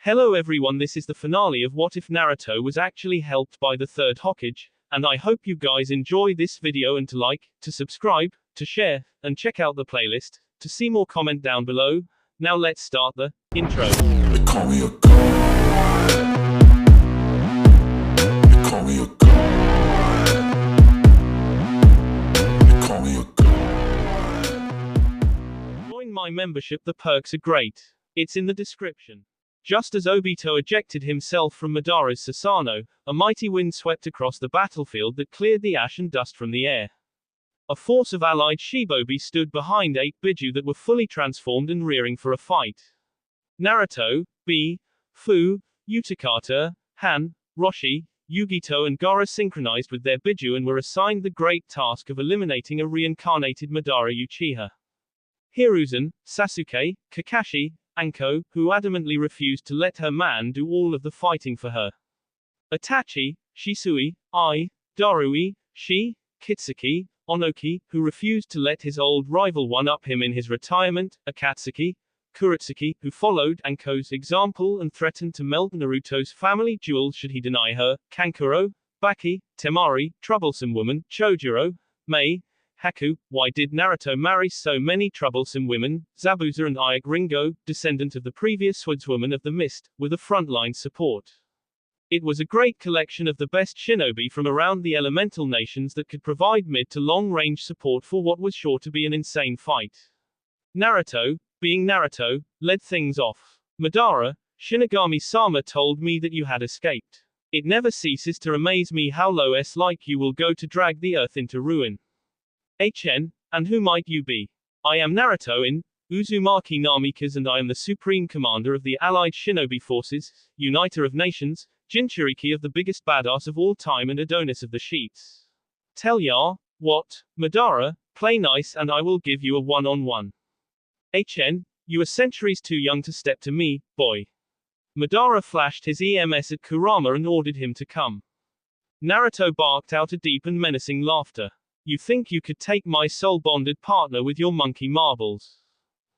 Hello everyone, this is the finale of What If Naruto was actually helped by the third Hokage, and I hope you guys enjoy this video and to like, to subscribe, to share, and check out the playlist. To see more, comment down below. Now let's start the intro. They call me a god. They call me a god. They call me a god. Join my membership, the perks are great. It's in the description. Just as Obito ejected himself from Madara's Susanoo, a mighty wind swept across the battlefield that cleared the ash and dust from the air. A force of allied Shinobi stood behind 8 Biju that were fully transformed and rearing for a fight. Naruto, B, Fu, Utakata, Han, Roshi, Yugito and Gaara synchronized with their Biju and were assigned the great task of eliminating a reincarnated Madara Uchiha. Hiruzen, Sasuke, Kakashi, Anko, who adamantly refused to let her man do all of the fighting for her. Itachi, Shisui, Ai, Darui, Shi, Kitsuki, Onoki, who refused to let his old rival one-up him in his retirement, Akatsuki, Kuretsuki, who followed Anko's example and threatened to melt Naruto's family jewels should he deny her, Kankuro, Baki, Temari, Troublesome Woman, Chojuro, Mei, Haku, why did Naruto marry so many troublesome women? Zabuza and Ayek Ringo, descendant of the previous swordswoman of the Mist, were the frontline support. It was a great collection of the best shinobi from around the elemental nations that could provide mid to long range support for what was sure to be an insane fight. Naruto, being Naruto, led things off. Madara, Shinigami-sama told me that you had escaped. It never ceases to amaze me how low S-like you will go to drag the earth into ruin. HN, and who might you be? I am Naruto in Uzumaki Namikaze and I am the Supreme Commander of the Allied Shinobi Forces, Uniter of Nations, Jinchuriki of the biggest badass of all time and Adonis of the Sheets. Tell ya, what, Madara, play nice and I will give you a one-on-one. HN, you are centuries too young to step to me, boy. Madara flashed his EMS at Kurama and ordered him to come. Naruto barked out a deep and menacing laughter. You think you could take my soul-bonded partner with your monkey marbles?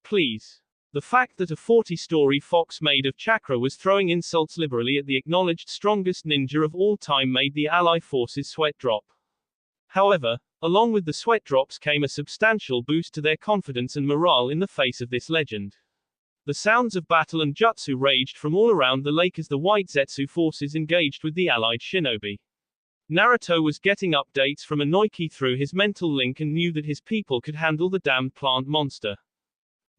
Please. The fact that a 40-story fox made of chakra was throwing insults liberally at the acknowledged strongest ninja of all time made the ally forces sweat drop. However, along with the sweat drops came a substantial boost to their confidence and morale in the face of this legend. The sounds of battle and jutsu raged from all around the lake as the white Zetsu forces engaged with the allied shinobi. Naruto was getting updates from Inoki through his mental link and knew that his people could handle the damned plant monster.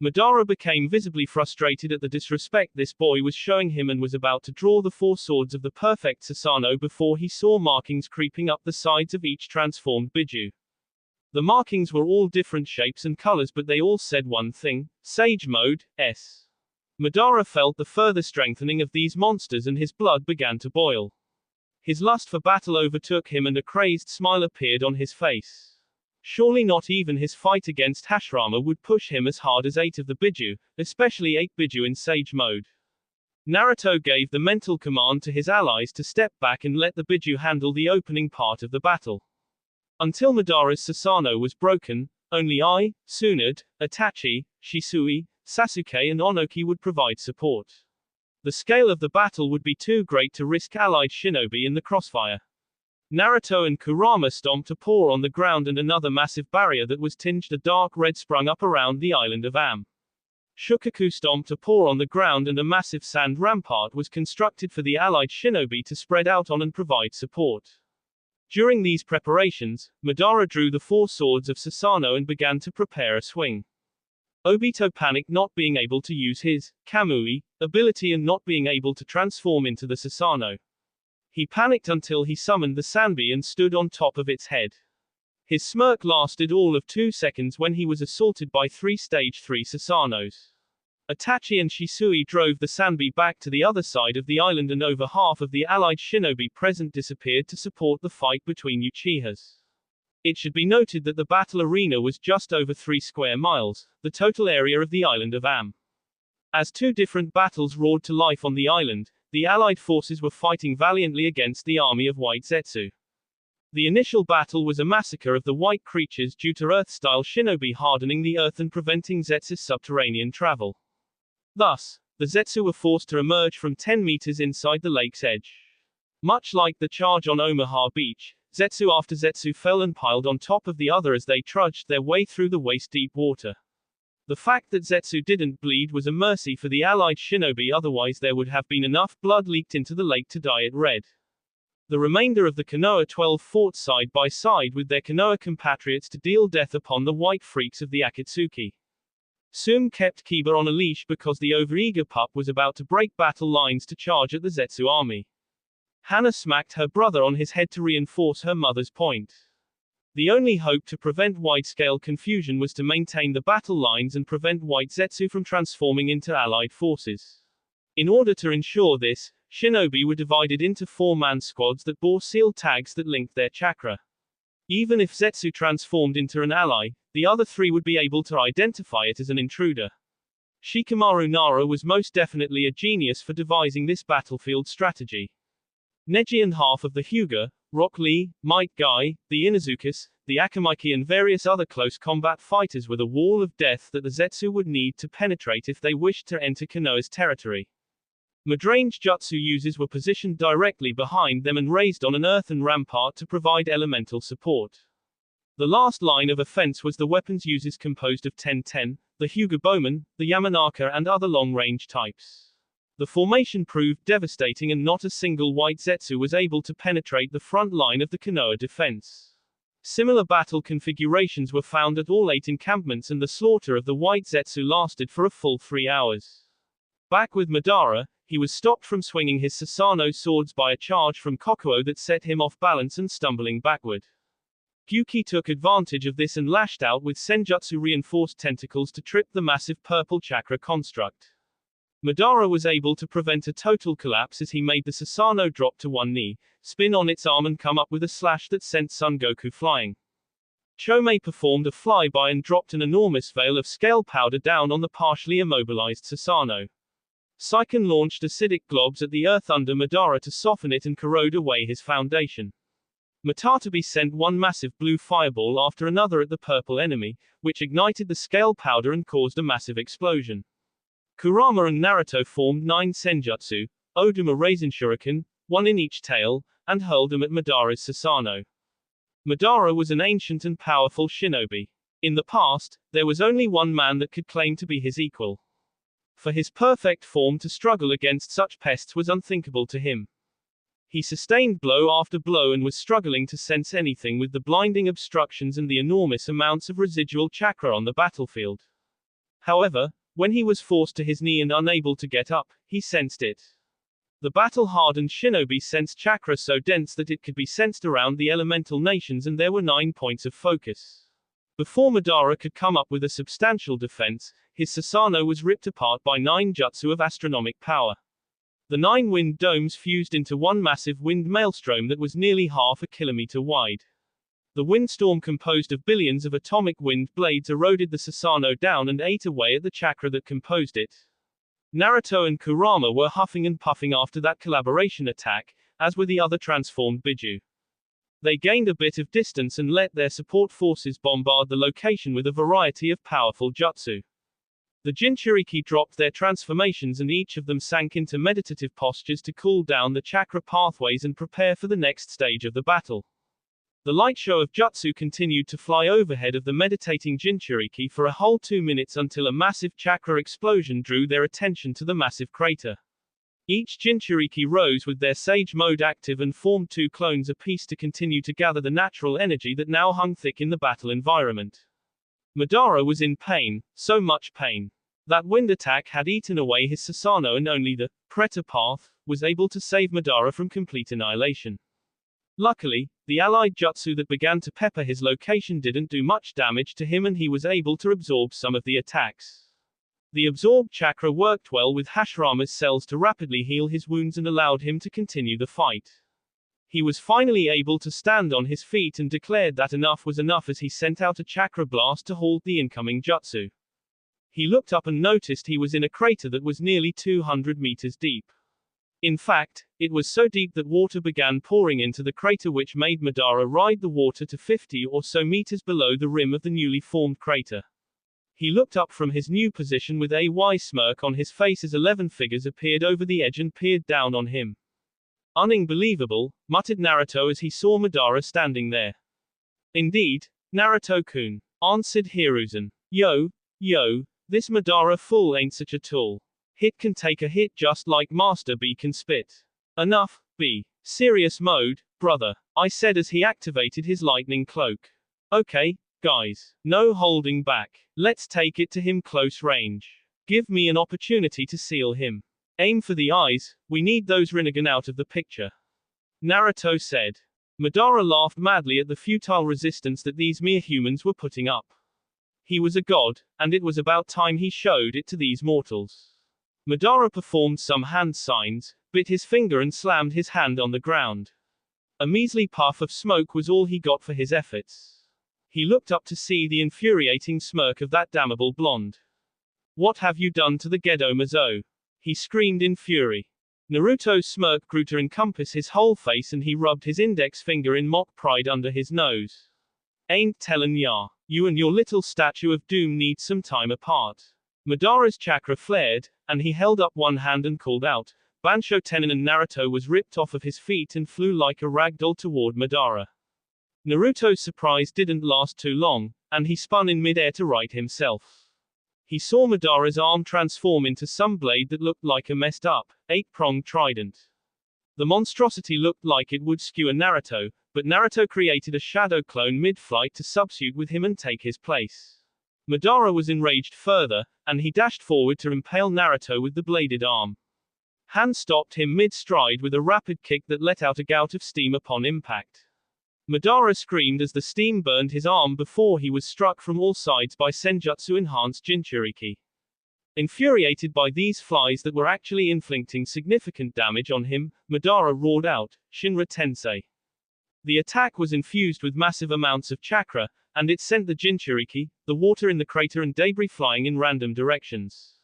Madara became visibly frustrated at the disrespect this boy was showing him and was about to draw the 4 swords of the perfect Susanoo before he saw markings creeping up the sides of each transformed Biju. The markings were all different shapes and colors but they all said one thing, Sage Mode, S. Madara felt the further strengthening of these monsters and his blood began to boil. His lust for battle overtook him and a crazed smile appeared on his face. Surely not even his fight against Hashirama would push him as hard as 8 of the Biju, especially 8 Biju in Sage Mode. Naruto gave the mental command to his allies to step back and let the Biju handle the opening part of the battle. Until Madara's Susanoo was broken, only Ai, Tsunade, Itachi, Shisui, Sasuke and Onoki would provide support. The scale of the battle would be too great to risk allied shinobi in the crossfire. Naruto and Kurama stomped a paw on the ground and another massive barrier that was tinged a dark red sprung up around the island of Am. Shukaku stomped a paw on the ground and a massive sand rampart was constructed for the allied shinobi to spread out on and provide support. During these preparations, Madara drew the 4 swords of Susanoo and began to prepare a swing. Obito panicked not being able to use his Kamui ability and not being able to transform into the Susanoo. He panicked until he summoned the Sanbi and stood on top of its head. His smirk lasted all of 2 seconds when he was assaulted by 3 stage 3 Susanoos. Itachi and Shisui drove the Sanbi back to the other side of the island and over half of the allied shinobi present disappeared to support the fight between Uchihas. It should be noted that the battle arena was just over 3 square miles, the total area of the island of Am. As 2 different battles roared to life on the island, the allied forces were fighting valiantly against the army of White Zetsu. The initial battle was a massacre of the white creatures due to Earth-style shinobi hardening the earth and preventing Zetsu's subterranean travel. Thus, The Zetsu were forced to emerge from 10 meters inside the lake's edge. Much like the charge on Omaha Beach, Zetsu after Zetsu fell and piled on top of the other as they trudged their way through the waist-deep water. The fact that Zetsu didn't bleed was a mercy for the allied shinobi, otherwise there would have been enough blood leaked into the lake to dye it red. The remainder of the Konoha 12 fought side by side with their Konoha compatriots to deal death upon the white freaks of the Akatsuki. Sum kept Kiba on a leash because the overeager pup was about to break battle lines to charge at the Zetsu army. Hana smacked her brother on his head to reinforce her mother's point. The only hope to prevent wide-scale confusion was to maintain the battle lines and prevent White Zetsu from transforming into allied forces. In order to ensure this, shinobi were divided into 4-man squads that bore seal tags that linked their chakra. Even if Zetsu transformed into an ally, the other 3 would be able to identify it as an intruder. Shikamaru Nara was most definitely a genius for devising this battlefield strategy. Neji and half of the Hyuga, Rock Lee, Might Guy, the Inuzukas, the Akamaki and various other close combat fighters were the wall of death that the Zetsu would need to penetrate if they wished to enter Konoha's territory. Mid-range jutsu users were positioned directly behind them and raised on an earthen rampart to provide elemental support. The last line of offense was the weapons users composed of Ten-Ten, the Hyuga Bowman, the Yamanaka and other long-range types. The formation proved devastating and not a single White Zetsu was able to penetrate the front line of the Konoha defense. Similar battle configurations were found at all 8 encampments and the slaughter of the White Zetsu lasted for a full 3 hours. Back with Madara, he was stopped from swinging his Susanoo swords by a charge from Kokuo that set him off balance and stumbling backward. Gyuki took advantage of this and lashed out with Senjutsu reinforced tentacles to trip the massive purple chakra construct. Madara was able to prevent a total collapse as he made the Susanoo drop to one knee, spin on its arm and come up with a slash that sent Son Goku flying. Chomei performed a flyby and dropped an enormous veil of scale powder down on the partially immobilized Susanoo. Saiken launched acidic globs at the earth under Madara to soften it and corrode away his foundation. Matatabi sent one massive blue fireball after another at the purple enemy, which ignited the scale powder and caused a massive explosion. Kurama and Naruto formed 9 senjutsu, Oduma Raisin Shuriken, 1 in each tail, and hurled them at Madara's Susanoo. Madara was an ancient and powerful shinobi. In the past, there was only one man that could claim to be his equal. For his perfect form to struggle against such pests was unthinkable to him. He sustained blow after blow and was struggling to sense anything with the blinding obstructions and the enormous amounts of residual chakra on the battlefield. However, when he was forced to his knee and unable to get up, he sensed it. The battle-hardened shinobi sensed chakra so dense that it could be sensed around the elemental nations and there were 9 points of focus. Before Madara could come up with a substantial defense, his Susanoo was ripped apart by 9 jutsu of astronomic power. The 9 wind domes fused into one massive wind maelstrom that was nearly half a kilometer wide. The windstorm composed of billions of atomic wind blades eroded the Susanoo down and ate away at the chakra that composed it. Naruto and Kurama were huffing and puffing after that collaboration attack, as were the other transformed Biju. They gained a bit of distance and let their support forces bombard the location with a variety of powerful jutsu. The Jinchuriki dropped their transformations and each of them sank into meditative postures to cool down the chakra pathways and prepare for the next stage of the battle. The light show of jutsu continued to fly overhead of the meditating Jinchuriki for a whole 2 minutes until a massive chakra explosion drew their attention to the massive crater. Each Jinchuriki rose with their Sage mode active and formed 2 clones apiece to continue to gather the natural energy that now hung thick in the battle environment. Madara was in pain, so much pain. That wind attack had eaten away his Susanoo and only the Preta path was able to save Madara from complete annihilation. Luckily, the allied jutsu that began to pepper his location didn't do much damage to him and he was able to absorb some of the attacks. The absorbed chakra worked well with Hashirama's cells to rapidly heal his wounds and allowed him to continue the fight. He was finally able to stand on his feet and declared that enough was enough as he sent out a chakra blast to halt the incoming jutsu. He looked up and noticed he was in a crater that was nearly 200 meters deep. In fact, it was so deep that water began pouring into the crater, which made Madara ride the water to 50 or so meters below the rim of the newly formed crater. He looked up from his new position with a wry smirk on his face as 11 figures appeared over the edge and peered down on him. Unbelievable, muttered Naruto as he saw Madara standing there. Indeed, Naruto-kun, answered Hiruzen. Yo, this Madara fool ain't such a tool. Hit can take a hit just like Master B can spit. Enough, B. Serious mode, brother, I said as he activated his lightning cloak. Okay, guys, no holding back. Let's take it to him close range. Give me an opportunity to seal him. Aim for the eyes, we need those Rinnegan out of the picture. Naruto said. Madara laughed madly at the futile resistance that these mere humans were putting up. He was a god, and it was about time he showed it to these mortals. Madara performed some hand signs, bit his finger and slammed his hand on the ground. A measly puff of smoke was all he got for his efforts. He looked up to see the infuriating smirk of that damnable blonde. What have you done to the Gedo Mazo? He screamed in fury. Naruto's smirk grew to encompass his whole face and he rubbed his index finger in mock pride under his nose. Ain't tellin' ya, you and your little statue of doom need some time apart. Madara's chakra flared, and he held up one hand and called out. Bansho Tenin and Naruto was ripped off of his feet and flew like a ragdoll toward Madara. Naruto's surprise didn't last too long, and he spun in midair to right himself. He saw Madara's arm transform into some blade that looked like a messed up, 8-pronged trident. The monstrosity looked like it would skewer Naruto, but Naruto created a shadow clone mid-flight to substitute with him and take his place. Madara was enraged further, and he dashed forward to impale Naruto with the bladed arm. Han stopped him mid-stride with a rapid kick that let out a gout of steam upon impact. Madara screamed as the steam burned his arm before he was struck from all sides by Senjutsu-enhanced Jinchuriki. Infuriated by these flies that were actually inflicting significant damage on him, Madara roared out, Shinra Tensei. The attack was infused with massive amounts of chakra, and it sent the Jinchuriki, the water in the crater and debris flying in random directions.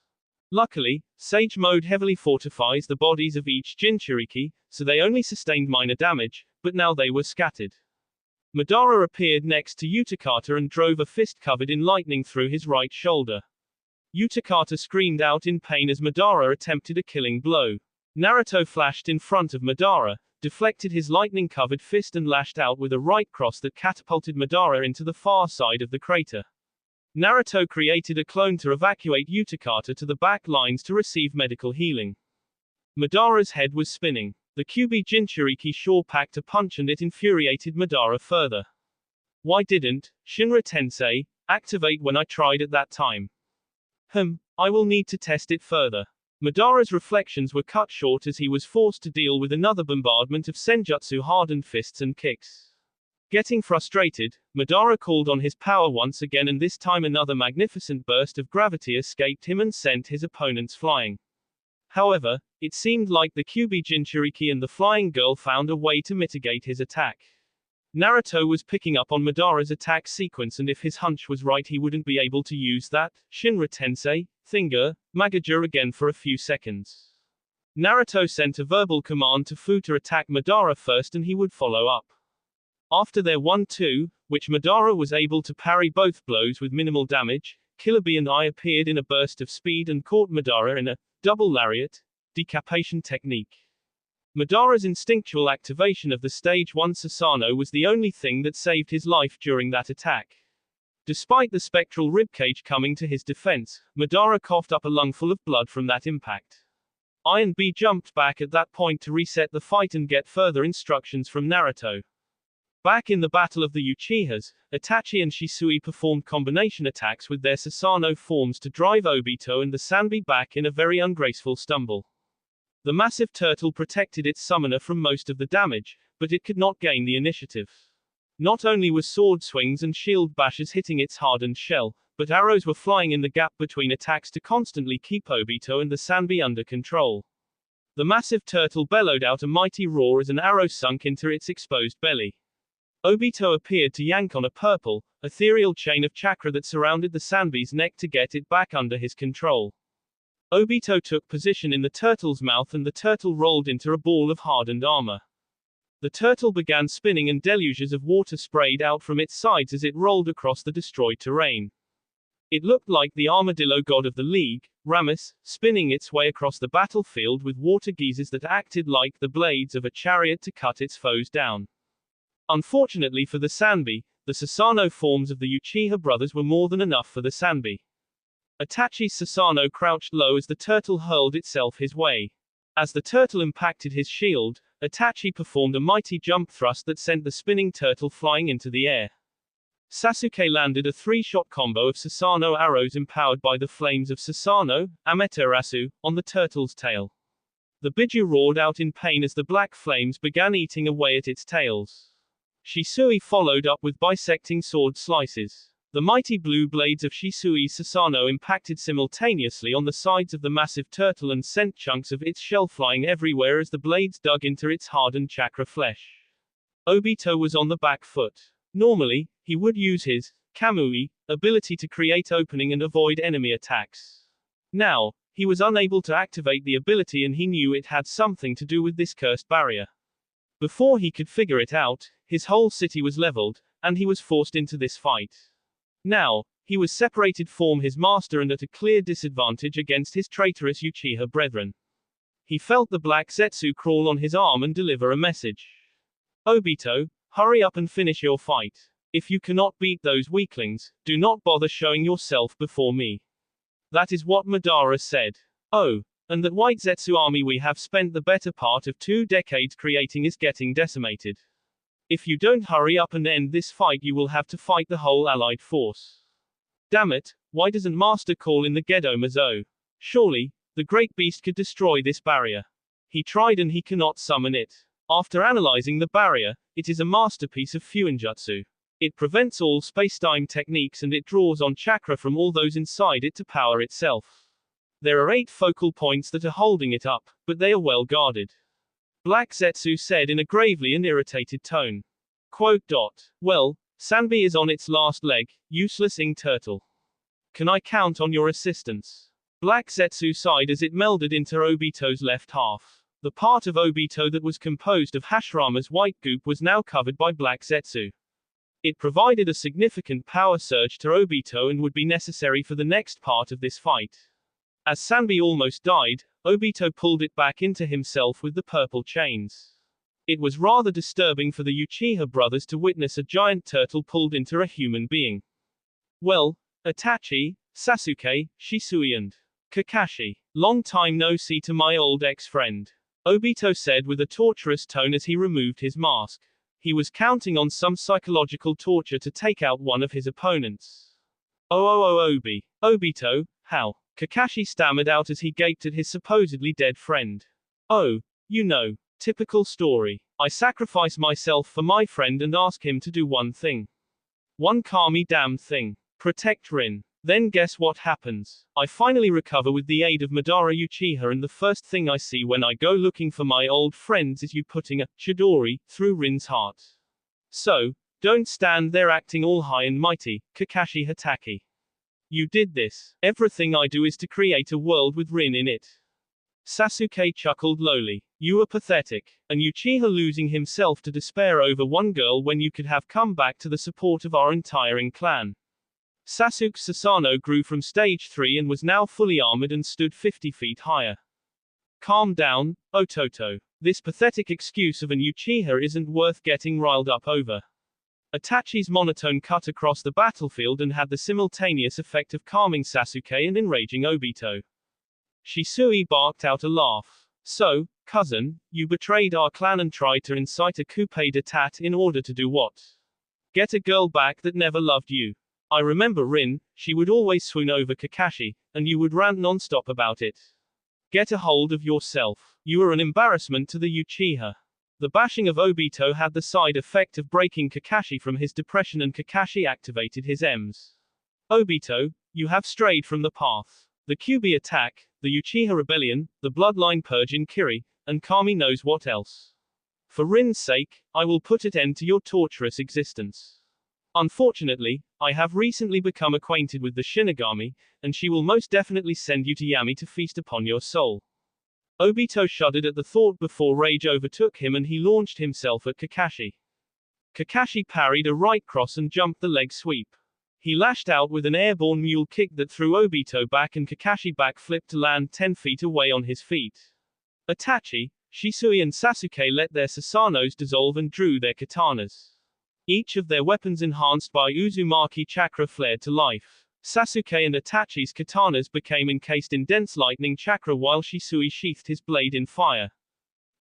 Luckily, Sage Mode heavily fortifies the bodies of each Jinchuriki, so they only sustained minor damage, but now they were scattered. Madara appeared next to Utakata and drove a fist covered in lightning through his right shoulder. Utakata screamed out in pain as Madara attempted a killing blow. Naruto flashed in front of Madara, deflected his lightning-covered fist and lashed out with a right cross that catapulted Madara into the far side of the crater. Naruto created a clone to evacuate Utakata to the back lines to receive medical healing. Madara's head was spinning. The Kyuubi Jinchuriki sure packed a punch and it infuriated Madara further. Why didn't Shinra Tensei activate when I tried at that time? I will need to test it further. Madara's reflections were cut short as he was forced to deal with another bombardment of Senjutsu-hardened fists and kicks. Getting frustrated, Madara called on his power once again and this time another magnificent burst of gravity escaped him and sent his opponents flying. However, it seemed like the Kyuubi Jinchuriki and the flying girl found a way to mitigate his attack. Naruto was picking up on Madara's attack sequence and if his hunch was right he wouldn't be able to use that Shinra Tensei thinger, Magaja again for a few seconds. Naruto sent a verbal command to Fu to attack Madara first and he would follow up. After their 1-2, which Madara was able to parry both blows with minimal damage, Killer Bee and I appeared in a burst of speed and caught Madara in a double lariat decapitation technique. Madara's instinctual activation of the Stage 1 Susanoo was the only thing that saved his life during that attack. Despite the spectral ribcage coming to his defense, Madara coughed up a lungful of blood from that impact. I and B jumped back at that point to reset the fight and get further instructions from Naruto. Back in the Battle of the Uchihas, Itachi and Shisui performed combination attacks with their Susanoo forms to drive Obito and the Sanbi back in a very ungraceful stumble. The massive turtle protected its summoner from most of the damage, but it could not gain the initiative. Not only were sword swings and shield bashes hitting its hardened shell, but arrows were flying in the gap between attacks to constantly keep Obito and the Sanbi under control. The massive turtle bellowed out a mighty roar as an arrow sunk into its exposed belly. Obito appeared to yank on a purple, ethereal chain of chakra that surrounded the Sanbi's neck to get it back under his control. Obito took position in the turtle's mouth and the turtle rolled into a ball of hardened armor. The turtle began spinning and deluges of water sprayed out from its sides as it rolled across the destroyed terrain. It looked like the armadillo god of the league, Ramus, spinning its way across the battlefield with water geysers that acted like the blades of a chariot to cut its foes down. Unfortunately for the Sanbi, the Susanoo forms of the Uchiha brothers were more than enough for the Sanbi. Itachi's Susanoo crouched low as the turtle hurled itself his way. As the turtle impacted his shield, Itachi performed a mighty jump thrust that sent the spinning turtle flying into the air. Sasuke landed a three-shot combo of Susanoo arrows empowered by the flames of Susanoo, Amaterasu, on the turtle's tail. The Biju roared out in pain as the black flames began eating away at its tails. Shisui followed up with bisecting sword slices. The mighty blue blades of Shisui's Susanoo impacted simultaneously on the sides of the massive turtle and sent chunks of its shell flying everywhere as the blades dug into its hardened chakra flesh. Obito was on the back foot. Normally, he would use his Kamui ability to create opening and avoid enemy attacks. Now, he was unable to activate the ability and he knew it had something to do with this cursed barrier. Before he could figure it out, his whole city was leveled, and he was forced into this fight. Now, he was separated from his master and at a clear disadvantage against his traitorous Uchiha brethren. He felt the black Zetsu crawl on his arm and deliver a message. Obito, hurry up and finish your fight. If you cannot beat those weaklings, do not bother showing yourself before me. That is what Madara said. Oh, and that white Zetsu army we have spent the better part of 2 decades creating is getting decimated. If you don't hurry up and end this fight you will have to fight the whole allied force. Damn it, why doesn't Master call in the Gedo Mazo? Surely, the great beast could destroy this barrier. He tried and he cannot summon it. After analyzing the barrier, it is a masterpiece of Fuinjutsu. It prevents all space-time techniques and it draws on chakra from all those inside it to power itself. There are 8 focal points that are holding it up, but they are well guarded. Black Zetsu said in a gravely and irritated tone. Quote. Well, Sanbi is on its last leg, useless ing turtle. Can I count on your assistance? Black Zetsu sighed as it melded into Obito's left half. The part of Obito that was composed of Hashirama's white goop was now covered by Black Zetsu. It provided a significant power surge to Obito and would be necessary for the next part of this fight. As Sanbi almost died, Obito pulled it back into himself with the purple chains. It was rather disturbing for the Uchiha brothers to witness a giant turtle pulled into a human being. Well, Itachi, Sasuke, Shisui and Kakashi. Long time no see to my old ex-friend. Obito said with a torturous tone as he removed his mask. He was counting on some psychological torture to take out one of his opponents. Obito, how? Kakashi stammered out as he gaped at his supposedly dead friend. Oh, you know, typical story. I sacrifice myself for my friend and ask him to do one thing. One calmy damn thing. Protect Rin. Then guess what happens? I finally recover with the aid of Madara Uchiha and the first thing I see when I go looking for my old friends is you putting a Chidori through Rin's heart. So, don't stand there acting all high and mighty, Kakashi Hatake. You did this. Everything I do is to create a world with Rin in it. Sasuke chuckled lowly. You are pathetic. And Uchiha losing himself to despair over one girl when you could have come back to the support of our entire clan. Sasuke's Susanoo grew from stage 3 and was now fully armored and stood 50 feet higher. Calm down, Ototo. This pathetic excuse of an Uchiha isn't worth getting riled up over. Itachi's monotone cut across the battlefield and had the simultaneous effect of calming Sasuke and enraging Obito. Shisui barked out a laugh. So, cousin, you betrayed our clan and tried to incite a coup d'etat in order to do what? Get a girl back that never loved you. I remember Rin, she would always swoon over Kakashi, and you would rant non-stop about it. Get a hold of yourself. You are an embarrassment to the Uchiha. The bashing of Obito had the side effect of breaking Kakashi from his depression and Kakashi activated his Ms. Obito, you have strayed from the path. The Kyuubi attack, the Uchiha rebellion, the bloodline purge in Kiri, and Kami knows what else. For Rin's sake, I will put an end to your torturous existence. Unfortunately, I have recently become acquainted with the Shinigami, and she will most definitely send you to Yami to feast upon your soul. Obito shuddered at the thought before rage overtook him and he launched himself at Kakashi. Kakashi parried a right cross and jumped the leg sweep. He lashed out with an airborne mule kick that threw Obito back and Kakashi backflipped to land 10 feet away on his feet. Itachi, Shisui and Sasuke let their Susanos dissolve and drew their katanas. Each of their weapons enhanced by Uzumaki chakra flared to life. Sasuke and Itachi's katanas became encased in dense lightning chakra while Shisui sheathed his blade in fire.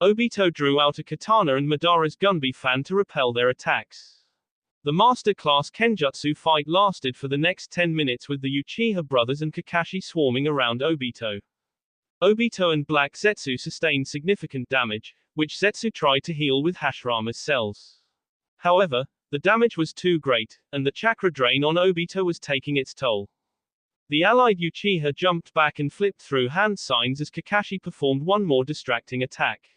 Obito drew out a katana and Madara's gunbi fan to repel their attacks. The master-class Kenjutsu fight lasted for the next 10 minutes with the Uchiha brothers and Kakashi swarming around Obito. Obito and Black Zetsu sustained significant damage, which Zetsu tried to heal with Hashirama's cells. However, the damage was too great, and the chakra drain on Obito was taking its toll. The allied Uchiha jumped back and flipped through hand signs as Kakashi performed one more distracting attack.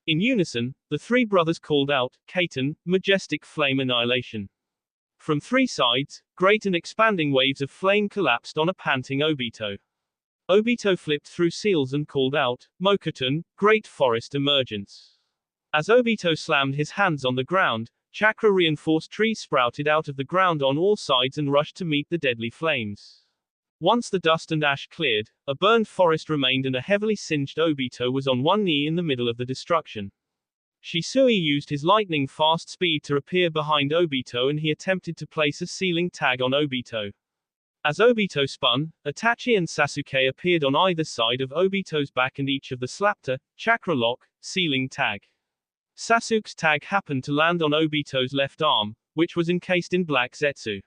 In unison, the three brothers called out, Kaiten, majestic flame annihilation. From three sides, great and expanding waves of flame collapsed on a panting Obito. Obito flipped through seals and called out, Mokuton, great forest emergence. As Obito slammed his hands on the ground, chakra-reinforced trees sprouted out of the ground on all sides and rushed to meet the deadly flames. Once the dust and ash cleared, a burned forest remained and a heavily singed Obito was on one knee in the middle of the destruction. Shisui used his lightning-fast speed to appear behind Obito and he attempted to place a sealing tag on Obito. As Obito spun, Itachi and Sasuke appeared on either side of Obito's back and each of the slapped a chakra lock, sealing tag. Sasuke's tag happened to land on Obito's left arm, which was encased in Black Zetsu.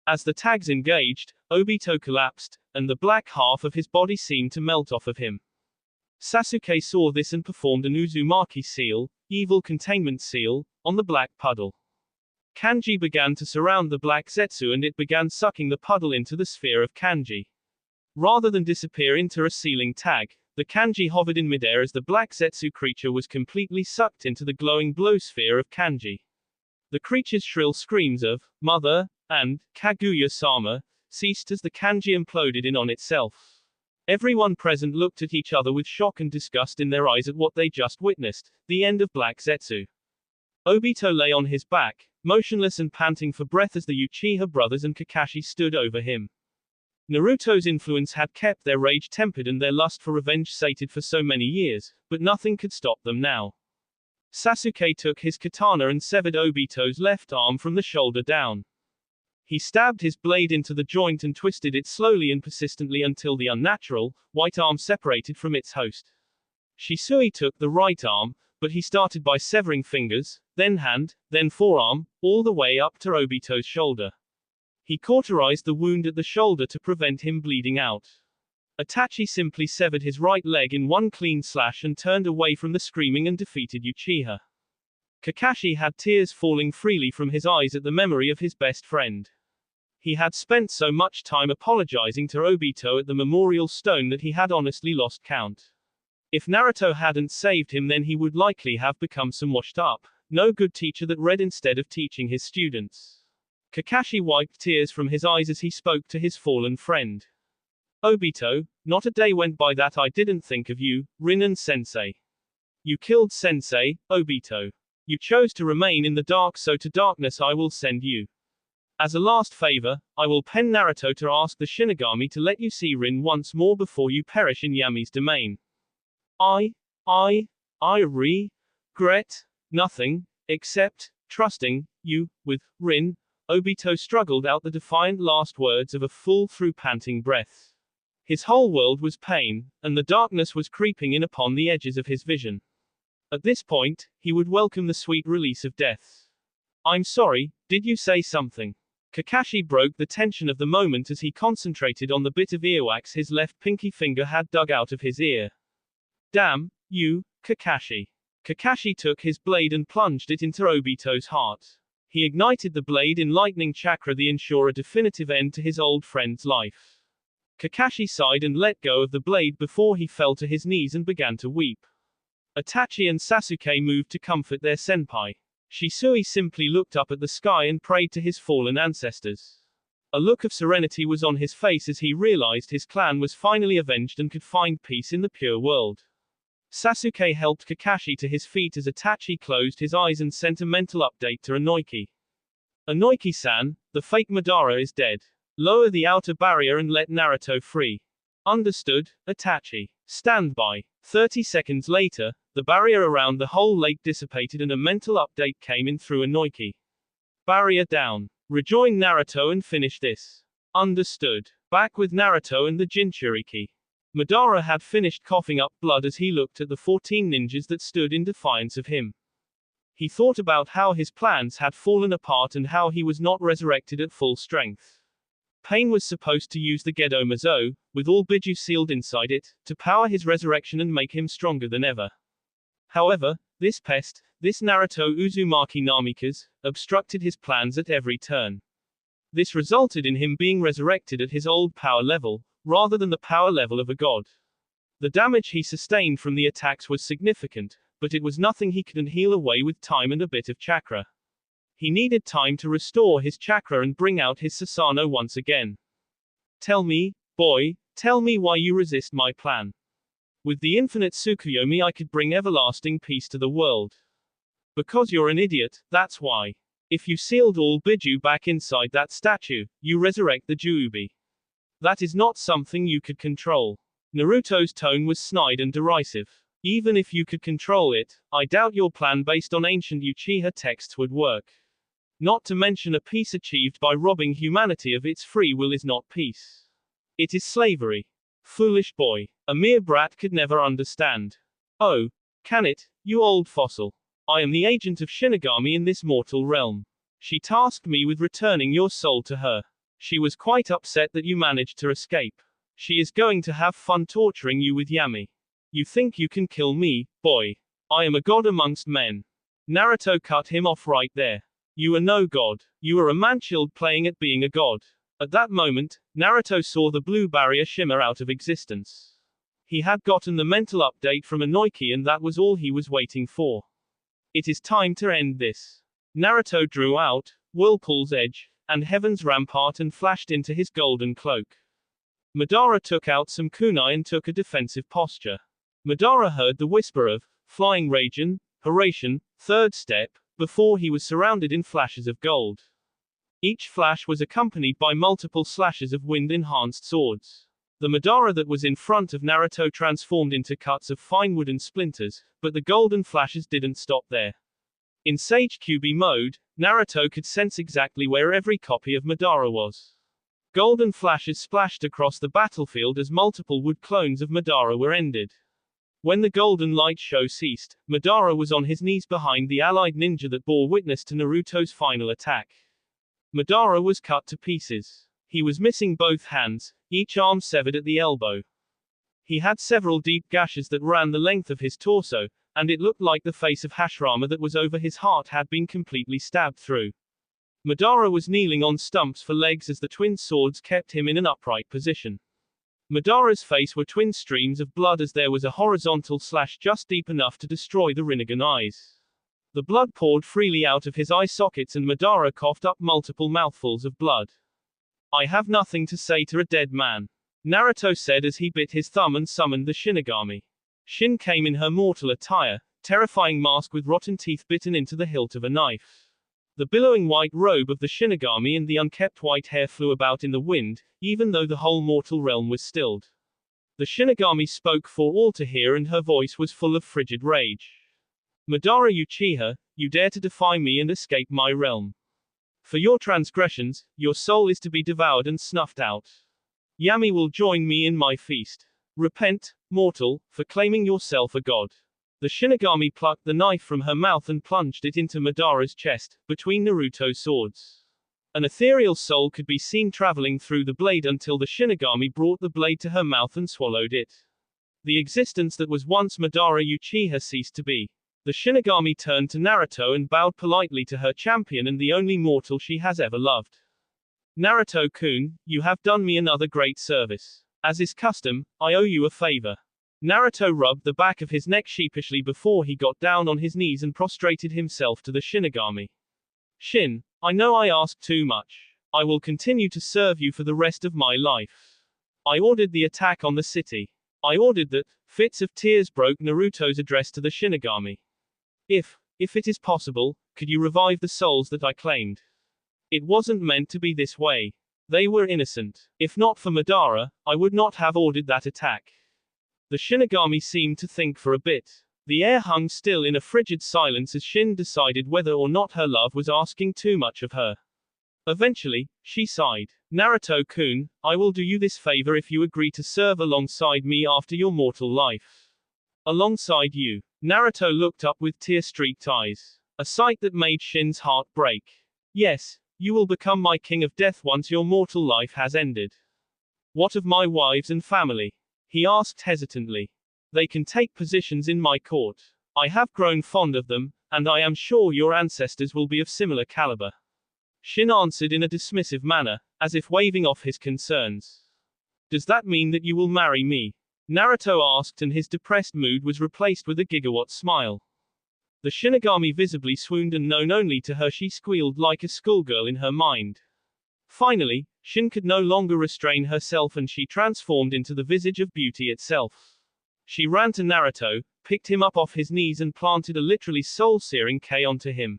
As the tags engaged, Obito collapsed, and the black half of his body seemed to melt off of him. Sasuke saw this and performed an Uzumaki seal, evil containment seal, on the black puddle. Kanji began to surround the Black Zetsu and it began sucking the puddle into the sphere of Kanji. Rather than disappear into a sealing tag, the Kanji hovered in midair as the Black Zetsu creature was completely sucked into the glowing blow sphere of Kanji. The creature's shrill screams of, Mother, and, Kaguya-sama, ceased as the Kanji imploded in on itself. Everyone present looked at each other with shock and disgust in their eyes at what they just witnessed, the end of Black Zetsu. Obito lay on his back, motionless and panting for breath as the Uchiha brothers and Kakashi stood over him. Naruto's influence had kept their rage tempered and their lust for revenge sated for so many years, but nothing could stop them now. Sasuke took his katana and severed Obito's left arm from the shoulder down. He stabbed his blade into the joint and twisted it slowly and persistently until the unnatural, white arm separated from its host. Shisui took the right arm, but he started by severing fingers, then hand, then forearm, all the way up to Obito's shoulder. He cauterized the wound at the shoulder to prevent him bleeding out. Itachi simply severed his right leg in one clean slash and turned away from the screaming and defeated Uchiha. Kakashi had tears falling freely from his eyes at the memory of his best friend. He had spent so much time apologizing to Obito at the memorial stone that he had honestly lost count. If Naruto hadn't saved him, then he would likely have become some washed up, no good teacher that read instead of teaching his students. Kakashi wiped tears from his eyes as he spoke to his fallen friend. Obito, not a day went by that I didn't think of you, Rin-sensei. You killed Sensei, Obito. You chose to remain in the dark, so to darkness I will send you. As a last favor, I will pen Naruto to ask the Shinigami to let you see Rin once more before you perish in Yami's domain. I regret nothing, except, trusting you, with Rin. Obito struggled out the defiant last words of a full-through panting breath. His whole world was pain, and the darkness was creeping in upon the edges of his vision. At this point, he would welcome the sweet release of death. I'm sorry, did you say something? Kakashi broke the tension of the moment as he concentrated on the bit of earwax his left pinky finger had dug out of his ear. Damn you, Kakashi. Kakashi took his blade and plunged it into Obito's heart. He ignited the blade in lightning chakra to ensure a definitive end to his old friend's life. Kakashi sighed and let go of the blade before he fell to his knees and began to weep. Itachi and Sasuke moved to comfort their senpai. Shisui simply looked up at the sky and prayed to his fallen ancestors. A look of serenity was on his face as he realized his clan was finally avenged and could find peace in the pure world. Sasuke helped Kakashi to his feet as Itachi closed his eyes and sent a mental update to Inoki. Inoki-san, The fake Madara is dead. Lower the outer barrier and let Naruto free. Understood, Itachi. Stand by. 30 seconds later, the barrier around the whole lake dissipated and a mental update came in through Inoki. Barrier down. Rejoin Naruto and finish this. Understood. Back with Naruto and the Jinchuriki. Madara had finished coughing up blood as he looked at the 14 ninjas that stood in defiance of him. He thought about how his plans had fallen apart and how he was not resurrected at full strength. Pain was supposed to use the Gedo Mazo, with all Biju sealed inside it, to power his resurrection and make him stronger than ever. However, this pest, this Naruto Uzumaki Namikaze, obstructed his plans at every turn. This resulted in him being resurrected at his old power level, rather than the power level of a god. The damage he sustained from the attacks was significant, but it was nothing he couldn't heal away with time and a bit of chakra. He needed time to restore his chakra and bring out his Susanoo once again. Tell me, boy, tell me why you resist my plan. With the infinite Tsukuyomi I could bring everlasting peace to the world. Because you're an idiot, that's why. If you sealed all Biju back inside that statue, you resurrect the Juubi. That is not something you could control. Naruto's tone was snide and derisive. Even if you could control it, I doubt your plan based on ancient Uchiha texts would work. Not to mention a peace achieved by robbing humanity of its free will is not peace. It is slavery. Foolish boy. A mere brat could never understand. Oh, can it, you old fossil? I am the agent of Shinigami in this mortal realm. She tasked me with returning your soul to her. She was quite upset that you managed to escape. She is going to have fun torturing you with Yami. You think you can kill me, boy? I am a god amongst men. Naruto cut him off right there. You are no god. You are a manchild playing at being a god. At that moment, Naruto saw the blue barrier shimmer out of existence. He had gotten the mental update from Inoki and that was all he was waiting for. It is time to end this. Naruto drew out Whirlpool's Edge and Heaven's Rampart and flashed into his golden cloak. Madara took out some kunai and took a defensive posture. Madara heard the whisper of Flying Raijin, Horatian, third step, before he was surrounded in flashes of gold. Each flash was accompanied by multiple slashes of wind-enhanced swords. The Madara that was in front of Naruto transformed into cuts of fine wooden splinters, but the golden flashes didn't stop there. In Sage QB mode, Naruto could sense exactly where every copy of Madara was. Golden flashes splashed across the battlefield as multiple wood clones of Madara were ended. When the golden light show ceased, Madara was on his knees behind the allied ninja that bore witness to Naruto's final attack. Madara was cut to pieces. He was missing both hands, each arm severed at the elbow. He had several deep gashes that ran the length of his torso, and it looked like the face of Hashirama that was over his heart had been completely stabbed through. Madara was kneeling on stumps for legs as the twin swords kept him in an upright position. Madara's face were twin streams of blood as there was a horizontal slash just deep enough to destroy the Rinnegan eyes. The blood poured freely out of his eye sockets and Madara coughed up multiple mouthfuls of blood. I have nothing to say to a dead man. Naruto said as he bit his thumb and summoned the Shinigami. Shin came in her mortal attire, terrifying mask with rotten teeth bitten into the hilt of a knife. The billowing white robe of the Shinigami and the unkempt white hair flew about in the wind, even though the whole mortal realm was stilled. The Shinigami spoke for all to hear and her voice was full of frigid rage. Madara Uchiha, you dare to defy me and escape my realm. For your transgressions, your soul is to be devoured and snuffed out. Yami will join me in my feast. Repent, mortal, for claiming yourself a god. The Shinigami plucked the knife from her mouth and plunged it into Madara's chest, between Naruto's swords. An ethereal soul could be seen traveling through the blade until the Shinigami brought the blade to her mouth and swallowed it. The existence that was once Madara Uchiha ceased to be. The Shinigami turned to Naruto and bowed politely to her champion and the only mortal she has ever loved. Naruto-kun, you have done me another great service. As is custom, I owe you a favor. Naruto rubbed the back of his neck sheepishly before he got down on his knees and prostrated himself to the Shinigami. Shin, I know I asked too much. I will continue to serve you for the rest of my life. I ordered the attack on the city. I ordered that. Fits of tears broke Naruto's address to the Shinigami. If it is possible, could you revive the souls that I claimed? It wasn't meant to be this way. They were innocent. If not for Madara, I would not have ordered that attack. The Shinigami seemed to think for a bit. The air hung still in a frigid silence as Shin decided whether or not her love was asking too much of her. Eventually, she sighed. Naruto-kun, I will do you this favor if you agree to serve alongside me after your mortal life. Alongside you. Naruto looked up with tear-streaked eyes. A sight that made Shin's heart break. Yes, you will become my king of death once your mortal life has ended. What of my wives and family? He asked hesitantly. They can take positions in my court. I have grown fond of them, and I am sure your ancestors will be of similar caliber. Shin answered in a dismissive manner, as if waving off his concerns. Does that mean that you will marry me? Naruto asked, and his depressed mood was replaced with a gigawatt smile. The Shinigami visibly swooned, and known only to her she squealed like a schoolgirl in her mind. Finally, Shin could no longer restrain herself and she transformed into the visage of beauty itself. She ran to Naruto, picked him up off his knees and planted a literally soul-searing K onto him.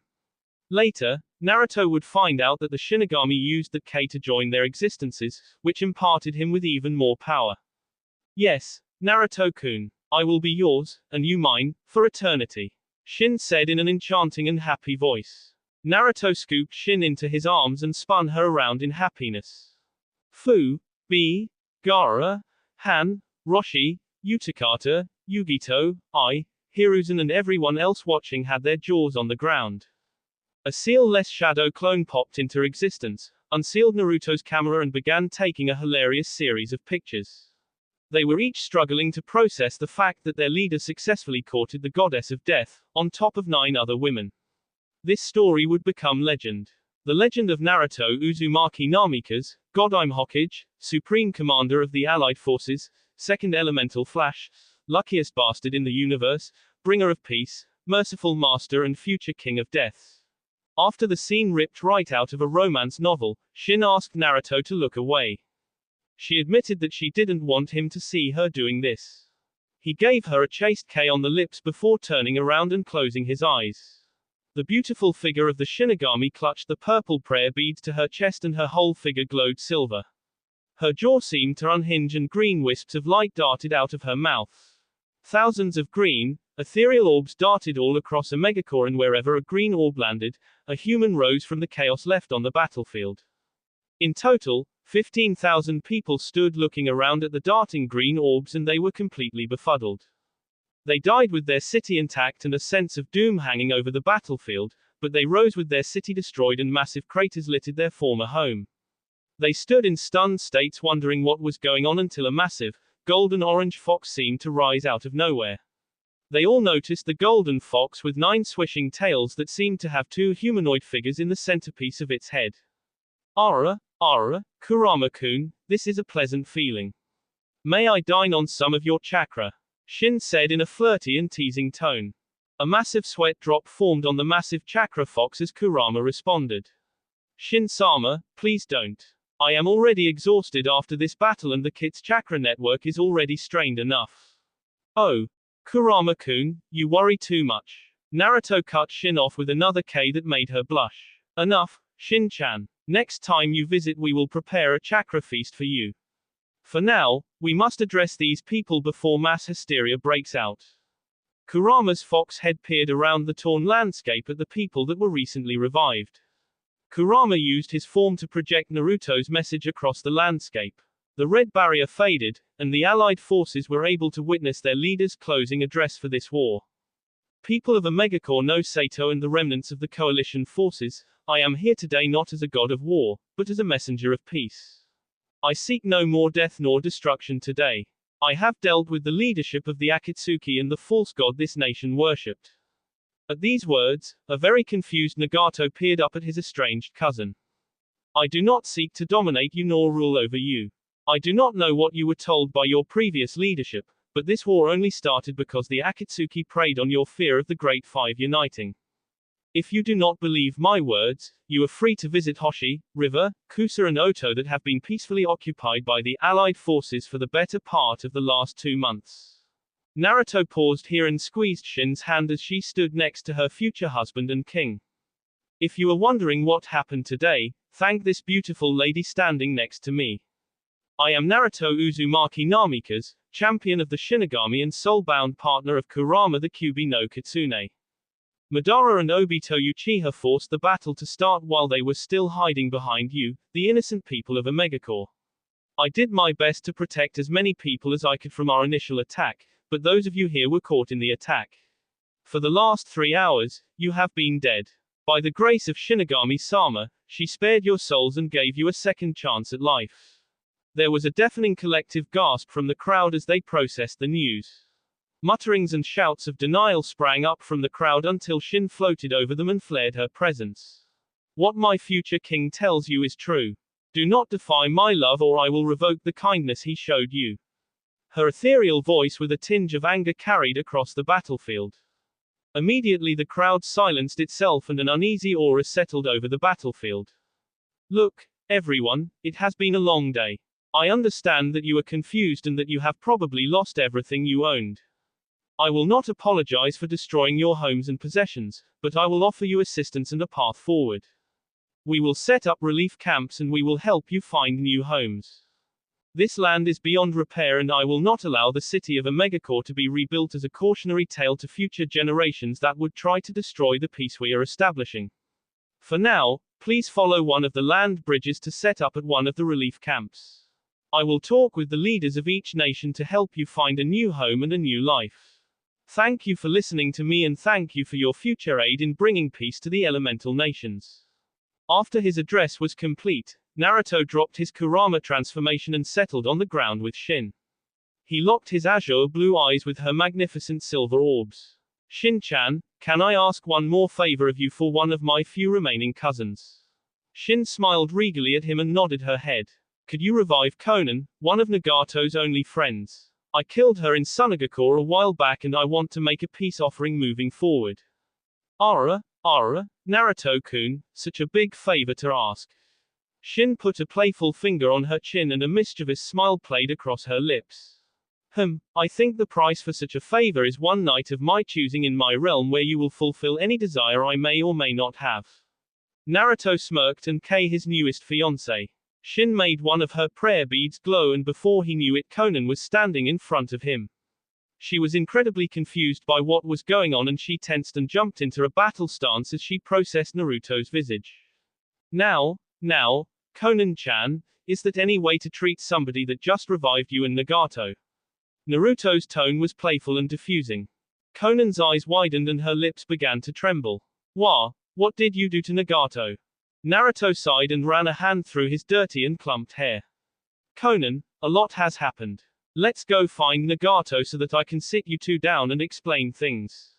Later, Naruto would find out that the Shinigami used the K to join their existences, which imparted him with even more power. Yes, Naruto-kun, I will be yours, and you mine, for eternity. Shin said in an enchanting and happy voice. Naruto scooped Shin into his arms and spun her around in happiness. Fu, Bi, Gaara, Han, Roshi, Utakata, Yugito, Hiruzen and everyone else watching had their jaws on the ground. A seal-less shadow clone popped into existence, unsealed Naruto's camera and began taking a hilarious series of pictures. They were each struggling to process the fact that their leader successfully courted the goddess of death, on top of 9 other women. This story would become legend. The legend of Naruto Uzumaki Namikaze, God-I'm Hokage, Supreme Commander of the Allied Forces, Second Elemental Flash, luckiest bastard in the universe, bringer of peace, merciful master and future king of death. After the scene ripped right out of a romance novel, Shin asked Naruto to look away. She admitted that she didn't want him to see her doing this. He gave her a chaste K on the lips before turning around and closing his eyes. The beautiful figure of the Shinigami clutched the purple prayer beads to her chest and her whole figure glowed silver. Her jaw seemed to unhinge and green wisps of light darted out of her mouth. Thousands of green, ethereal orbs darted all across a megacore, and wherever a green orb landed, a human rose from the chaos left on the battlefield. In total, 15,000 people stood looking around at the darting green orbs, and they were completely befuddled. They died with their city intact and a sense of doom hanging over the battlefield, but they rose with their city destroyed and massive craters littered their former home. They stood in stunned states wondering what was going on until a massive, golden-orange fox seemed to rise out of nowhere. They all noticed the golden fox with 9 swishing tails that seemed to have 2 humanoid figures in the centerpiece of its head. Ara, Kurama-kun, this is a pleasant feeling. May I dine on some of your chakra? Shin said in a flirty and teasing tone. A massive sweat drop formed on the massive chakra fox as Kurama responded. Shin-sama, please don't. I am already exhausted after this battle and the kit's chakra network is already strained enough. Oh. Kurama-kun, you worry too much. Naruto cut Shin off with another K that made her blush. Enough, Shin-chan. Next time you visit we will prepare a chakra feast for you. For now, we must address these people before mass hysteria breaks out. Kurama's fox head peered around the torn landscape at the people that were recently revived. Kurama used his form to project Naruto's message across the landscape. The red barrier faded, and the Allied forces were able to witness their leader's closing address for this war. People of Omegacore no Sato and the remnants of the coalition forces, I am here today not as a god of war, but as a messenger of peace. I seek no more death nor destruction today. I have dealt with the leadership of the Akatsuki and the false god this nation worshipped. At these words, a very confused Nagato peered up at his estranged cousin. I do not seek to dominate you nor rule over you. I do not know what you were told by your previous leadership, but this war only started because the Akatsuki preyed on your fear of the Great Five uniting. If you do not believe my words, you are free to visit Hoshi, River, Kusa and Oto that have been peacefully occupied by the Allied forces for the better part of the last 2 months. Naruto paused here and squeezed Shin's hand as she stood next to her future husband and king. If you are wondering what happened today, Thank this beautiful lady standing next to me. I am Naruto Uzumaki Namikaze, champion of the Shinigami and soul-bound partner of Kurama the Kyuubi no Kitsune. Madara and Obito Uchiha forced the battle to start while they were still hiding behind you, the innocent people of Omegacore. I did my best to protect as many people as I could from our initial attack, but those of you here were caught in the attack. For the last 3 hours, you have been dead. By the grace of Shinigami-sama, she spared your souls and gave you a second chance at life. There was a deafening collective gasp from the crowd as they processed the news. Mutterings and shouts of denial sprang up from the crowd until Shin floated over them and flared her presence. What my future king tells you is true. Do not defy my love or I will revoke the kindness he showed you. Her ethereal voice with a tinge of anger carried across the battlefield. Immediately the crowd silenced itself and an uneasy aura settled over the battlefield. Look, everyone, it has been a long day. I understand that you are confused and that you have probably lost everything you owned. I will not apologize for destroying your homes and possessions, but I will offer you assistance and a path forward. We will set up relief camps and we will help you find new homes. This land is beyond repair and I will not allow the city of Omegacore to be rebuilt as a cautionary tale to future generations that would try to destroy the peace we are establishing. For now, please follow one of the land bridges to set up at one of the relief camps. I will talk with the leaders of each nation to help you find a new home and a new life. Thank you for listening to me and thank you for your future aid in bringing peace to the elemental nations. After his address was complete, Naruto dropped his Kurama transformation and settled on the ground with Shin. He locked his azure blue eyes with her magnificent silver orbs. Shin-chan, can I ask one more favor of you for one of my few remaining cousins? Shin smiled regally at him and nodded her head. Could you revive Konan, one of Nagato's only friends? I killed her in Sunagacore a while back and I want to make a peace offering moving forward. Ara, Naruto-kun, such a big favor to ask. Shin put a playful finger on her chin and a mischievous smile played across her lips. I think the price for such a favor is one night of my choosing in my realm where you will fulfill any desire I may or may not have. Naruto smirked and Kei his newest fiancé. Shin made one of her prayer beads glow and before he knew it Konan was standing in front of him. She was incredibly confused by what was going on and she tensed and jumped into a battle stance as she processed Naruto's visage. Now, Konan-chan, is that any way to treat somebody that just revived you and Nagato? Naruto's tone was playful and diffusing. Konan's eyes widened and her lips began to tremble. What did you do to Nagato? Naruto sighed and ran a hand through his dirty and clumped hair. Konan, a lot has happened. Let's go find Nagato so that I can sit you two down and explain things.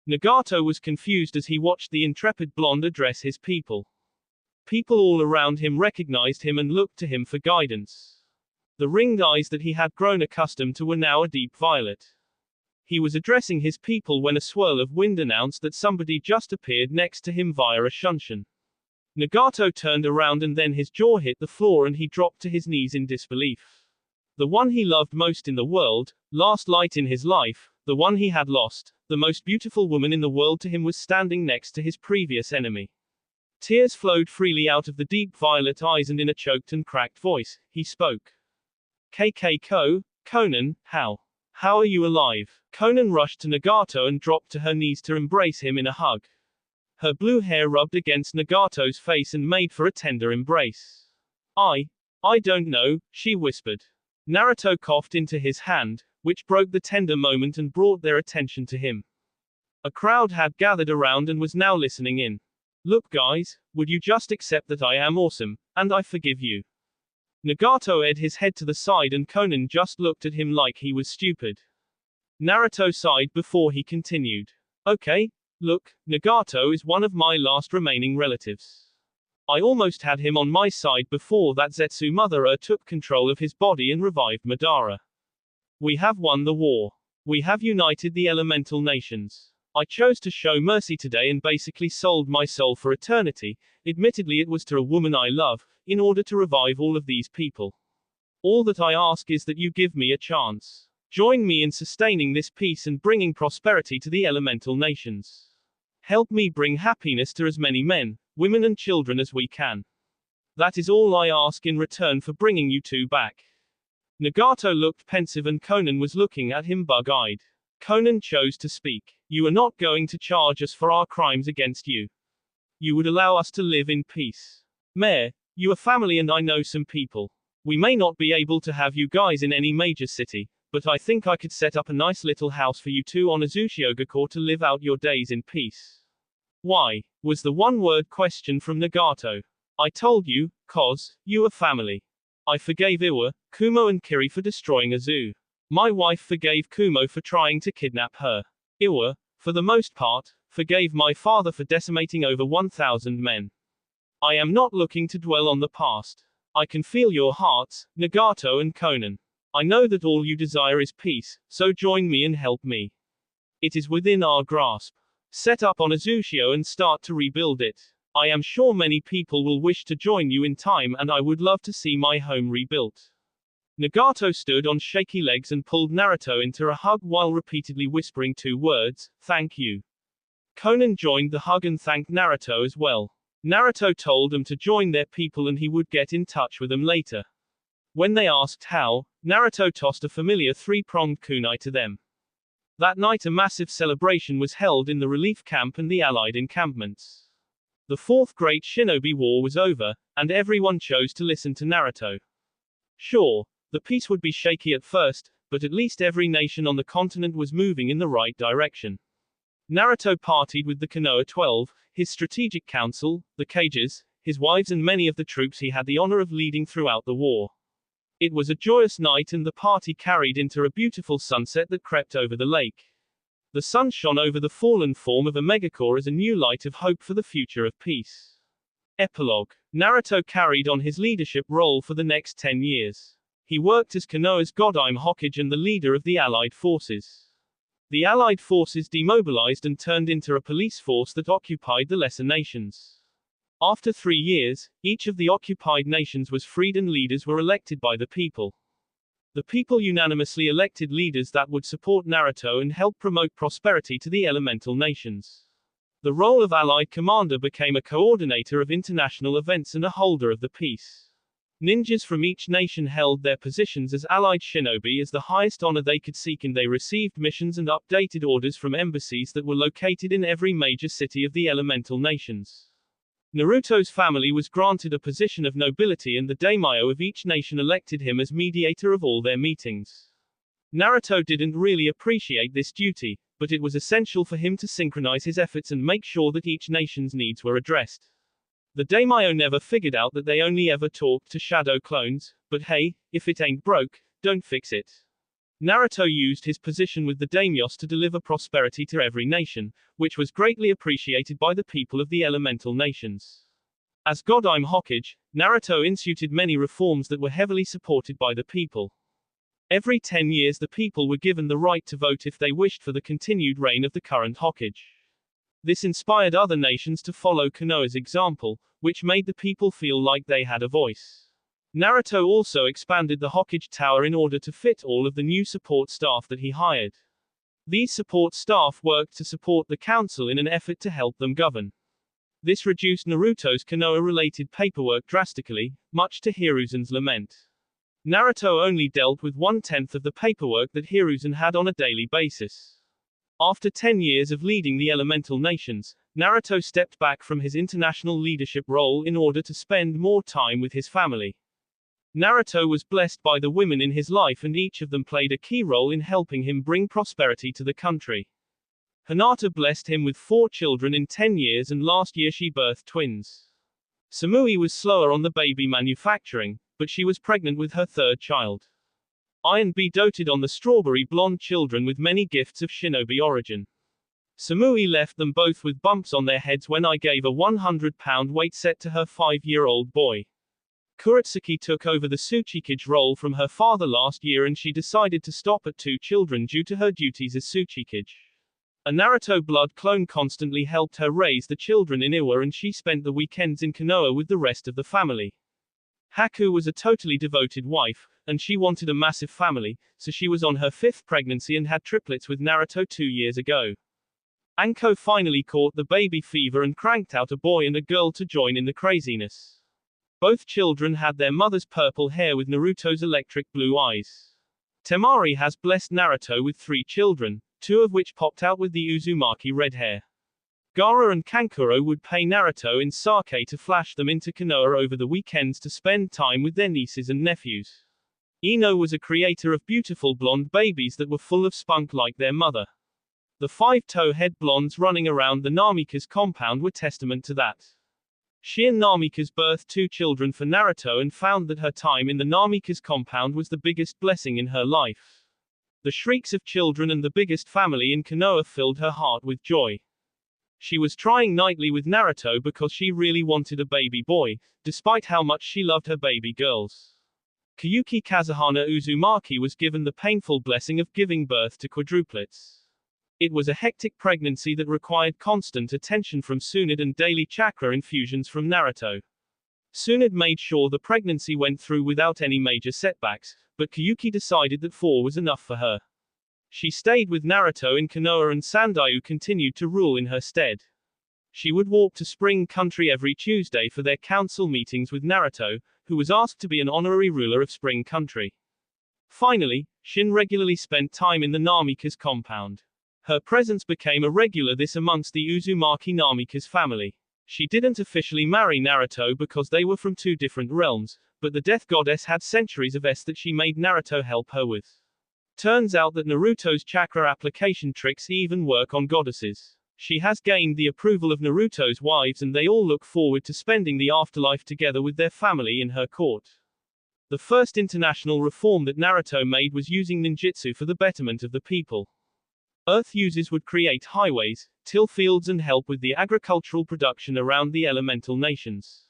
Nagato was confused as he watched the intrepid blonde address his people. People all around him recognized him and looked to him for guidance. The ringed eyes that he had grown accustomed to were now a deep violet. He was addressing his people when a swirl of wind announced that somebody just appeared next to him via a shunshin. Nagato turned around and then his jaw hit the floor and he dropped to his knees in disbelief. The one he loved most in the world, last light in his life, the one he had lost, the most beautiful woman in the world to him was standing next to his previous enemy. Tears flowed freely out of the deep violet eyes and in a choked and cracked voice, he spoke. Konan, how are you alive? Konan rushed to Nagato and dropped to her knees to embrace him in a hug. Her blue hair rubbed against Nagato's face and made for a tender embrace. I don't know, she whispered. Naruto coughed into his hand, which broke the tender moment and brought their attention to him. A crowd had gathered around and was now listening in. Look guys, would you just accept that I am awesome, and I forgive you? Nagato edged his head to the side and Konan just looked at him like he was stupid. Naruto sighed before he continued. Okay, look, Nagato is one of my last remaining relatives. I almost had him on my side before that Zetsu Madara took control of his body and revived Madara. We have won the war. We have united the elemental nations. I chose to show mercy today and basically sold my soul for eternity, admittedly it was to a woman I love, in order to revive all of these people. All that I ask is that you give me a chance. Join me in sustaining this peace and bringing prosperity to the elemental nations. Help me bring happiness to as many men, women and children as we can. That is all I ask in return for bringing you two back. Nagato looked pensive and Conan was looking at him bug-eyed. Conan chose to speak. You are not going to charge us for our crimes against you. You would allow us to live in peace. Mayor, you are family and I know some people. We may not be able to have you guys in any major city, but I think I could set up a nice little house for you two on Azuchiogakure to live out your days in peace. Why? Was the one-word question from Nagato. I told you, cause, you are family. I forgave Iwa, Kumo and Kiri for destroying Azu. My wife forgave Kumo for trying to kidnap her. Iwa, for the most part, forgave my father for decimating over 1,000 men. I am not looking to dwell on the past. I can feel your hearts, Nagato and Conan. I know that all you desire is peace, so join me and help me. It is within our grasp. Set up on Azuchio and start to rebuild it. I am sure many people will wish to join you in time and I would love to see my home rebuilt. Nagato stood on shaky legs and pulled Naruto into a hug while repeatedly whispering two words, thank you. Conan joined the hug and thanked Naruto as well. Naruto told them to join their people and he would get in touch with them later. When they asked how, Naruto tossed a familiar three-pronged kunai to them. That night a massive celebration was held in the relief camp and the allied encampments. The Fourth Great Shinobi War was over, and everyone chose to listen to Naruto. Sure, the peace would be shaky at first, but at least every nation on the continent was moving in the right direction. Naruto partied with the Konoha 12, his strategic council, the Kages, his wives and many of the troops he had the honor of leading throughout the war. It was a joyous night and the party carried into a beautiful sunset that crept over the lake. The sun shone over the fallen form of Omegakure as a new light of hope for the future of peace. Epilogue. Naruto carried on his leadership role for the next 10 years. He worked as Konoha's Godime Hokage and the leader of the Allied forces. The Allied forces demobilized and turned into a police force that occupied the lesser nations. After 3 years, each of the occupied nations was freed and leaders were elected by the people. The people unanimously elected leaders that would support Naruto and help promote prosperity to the elemental nations. The role of Allied commander became a coordinator of international events and a holder of the peace. Ninjas from each nation held their positions as Allied shinobi as the highest honor they could seek, and they received missions and updated orders from embassies that were located in every major city of the elemental nations. Naruto's family was granted a position of nobility and the daimyo of each nation elected him as mediator of all their meetings. Naruto didn't really appreciate this duty, but it was essential for him to synchronize his efforts and make sure that each nation's needs were addressed. The daimyo never figured out that they only ever talked to shadow clones, but hey, if it ain't broke, don't fix it. Naruto used his position with the daimyos to deliver prosperity to every nation, which was greatly appreciated by the people of the elemental nations. As Godime Hokage, Naruto instituted many reforms that were heavily supported by the people. Every 10 years the people were given the right to vote if they wished for the continued reign of the current Hokage. This inspired other nations to follow Konoha's example, which made the people feel like they had a voice. Naruto also expanded the Hokage Tower in order to fit all of the new support staff that he hired. These support staff worked to support the council in an effort to help them govern. This reduced Naruto's Konoha-related paperwork drastically, much to Hiruzen's lament. Naruto only dealt with 1/10 of the paperwork that Hiruzen had on a daily basis. After 10 years of leading the elemental nations, Naruto stepped back from his international leadership role in order to spend more time with his family. Naruto was blessed by the women in his life and each of them played a key role in helping him bring prosperity to the country. Hinata blessed him with 4 children in 10 years and last year she birthed twins. Samui was slower on the baby manufacturing, but she was pregnant with her 3rd child. I and B doted on the strawberry blonde children with many gifts of shinobi origin. Samui left them both with bumps on their heads when I gave a 100-pound weight set to her 5-year-old boy. Kuretsuki took over the Tsuchikage role from her father last year and she decided to stop at 2 children due to her duties as Tsuchikage. A Naruto blood clone constantly helped her raise the children in Iwa and she spent the weekends in Konoha with the rest of the family. Haku was a totally devoted wife, and she wanted a massive family, so she was on her 5th pregnancy and had triplets with Naruto 2 years ago. Anko finally caught the baby fever and cranked out a boy and a girl to join in the craziness. Both children had their mother's purple hair with Naruto's electric blue eyes. Temari has blessed Naruto with 3 children, 2 of which popped out with the Uzumaki red hair. Gaara and Kankuro would pay Naruto in sake to flash them into Konoha over the weekends to spend time with their nieces and nephews. Ino was a creator of beautiful blonde babies that were full of spunk like their mother. The 5-toe head blondes running around the Namika's compound were testament to that. She and Namika's birthed 2 children for Naruto and found that her time in the Namika's compound was the biggest blessing in her life. The shrieks of children and the biggest family in Konoha filled her heart with joy. She was trying nightly with Naruto because she really wanted a baby boy, despite how much she loved her baby girls. Koyuki Kazuhana Uzumaki was given the painful blessing of giving birth to quadruplets. It was a hectic pregnancy that required constant attention from Tsunade and daily chakra infusions from Naruto. Tsunade made sure the pregnancy went through without any major setbacks, but Koyuki decided that 4 was enough for her. She stayed with Naruto in Konoha and Sandayu continued to rule in her stead. She would walk to Spring Country every Tuesday for their council meetings with Naruto, who was asked to be an honorary ruler of Spring Country. Finally, Shin regularly spent time in the Namika's compound. Her presence became a regular this amongst the Uzumaki Namika's family. She didn't officially marry Naruto because they were from 2 different realms, but the Death Goddess had centuries of that she made Naruto help her with. Turns out that Naruto's chakra application tricks even work on goddesses. She has gained the approval of Naruto's wives and they all look forward to spending the afterlife together with their family in her court. The first international reform that Naruto made was using ninjutsu for the betterment of the people. Earth users would create highways, till fields and help with the agricultural production around the elemental nations.